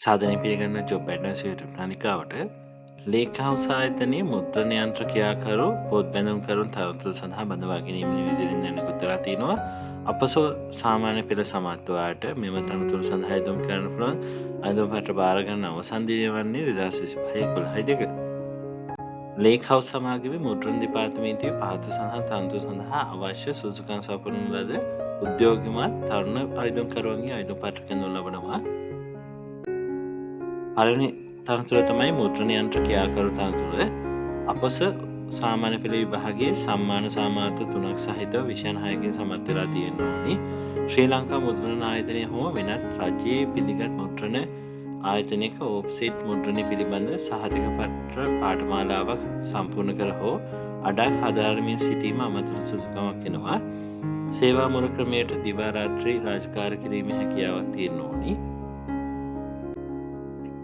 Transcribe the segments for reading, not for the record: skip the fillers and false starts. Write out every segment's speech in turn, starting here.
සාධනය පිළිගන්න job advice YouTube නාලිකාවට lake house ආයතනයේ මුද්‍රණ යන්ත්‍ර ක්‍රියාකරු පොත් බැඳුම් කරුන් තනතුරු සඳහා බඳවා ගැනීම නිවේදනයෙන් දැනුම් කරලා තිනවා. අපසෝ සාමාන්‍ය පෙළ සමත්වයාට මෙම තනතුරු සඳහා යොමු කරන්න පුළුවන් අයදුම් පත්‍ර බාර ගන්න අවසන් දිනය වන්නේ 2025 ලේක් හවුස් සමාගමේ මුද්‍රණ දෙපාර්තමේන්තුවේ පහත සඳහන් තනතුරු සඳහා අවශ්‍ය සුසුකම් සපුරන ලද උද්‍යෝගිමත් තරුණ අයදුම් කරුවන්ගේ අයදුම් පත්‍ර කෙඳවනු ලබනවා. පළවෙනි තනතුර තමයි මුද්‍රණ යන්ත්‍ර ක්‍රියාකරු තනතුර. අපොස සාමාන්‍ය පෙළ විභාගයේ සම්මාන සාමාර්ථ 3ක් සහිතව විෂයන් 6කින් සමත් වෙලා තියෙන්න ඕනි. ශ්‍රී ලංකා මුද්‍රණ ආයතනය හෝ වෙනත් රජයේ පිළිගත් මුද්‍රණ ආයතනයක ඕෆ්සෙට් මුද්‍රණය පිළිබඳ සහතික පත්‍ර පාඨමාලාවක් සම්පූර්ණ කර හෝ අඩක් හදාරමින් සිටීම අමතර සුදුසුකමක් වෙනවා. සේවා මුල ක්‍රමයට දිවා රාත්‍රී රාජකාරී කිරීමේ හැකියාවක් තියෙන්න ඕනි.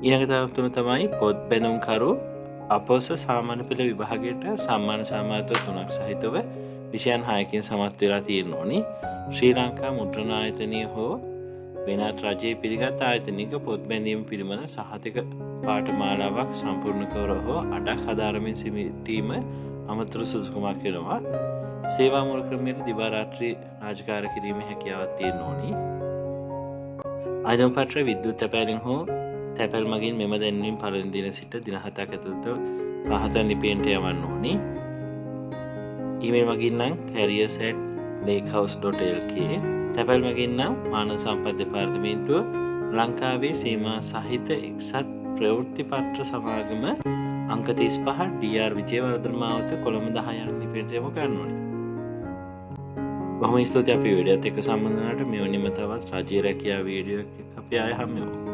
ඊළඟ තනතුර තමයි පොත් බැඳුම් කරු අපොස සාමාන්‍ය පෙළ විභාගයට සම්මාන සාමාර්ථ 3ක් සහිතව විෂයන් 6කින් සමත් වෙලා තියෙන්න ඕනි. ශ්‍රී ලංකා මුද්‍රණ ආයතනය හෝ වෙනත් රජයේ පිළිගත් ආයතනික පොත් බැඳීම පිළිබඳ සහතික පාඨමාලාවක් සම්පූර්ණ කර හෝ අඩක් හදාරමින් සිටීම අමතර සුදුසුකමක් වෙනවා. සේවා මුල් ක්‍රමයට දිවා රාත්‍රී රාජකාරී කිරීමේ හැකියාවක් තියෙන්න ඕනි. ආයතන පත්‍ර විද්‍යුත් තැපෑලෙන් හෝ තැපැල් මගින් මෙම දැන්වීම පළවෙනි දින සිට දින 7ක් ඇතුළත පහත ලිපියට යවන්න ඕනි. ඊමේල් මගින් නම් careers@lakehouse.lk තැපැල් මගින් නම් මානව සම්පත් දෙපාර්තමේන්තුව ලංකාවේ සීමා සහිත එක්සත් ප්‍රවෘත්ති පත්‍ර සමාගම අංක 35 DR විජේවර්ධන මාවත කොළඹ 10 යන ලිපියට යොමු කරන්න ඕනි. බොහොම ස්තුතියි අපි වීඩියෝත් එක්ක සම්බන්ධ වුණාට මේ වෙනින්ම තවත් රජයේ රැකියාව වීඩියෝ එකක් අපි ආයෙ හමු වෙමු.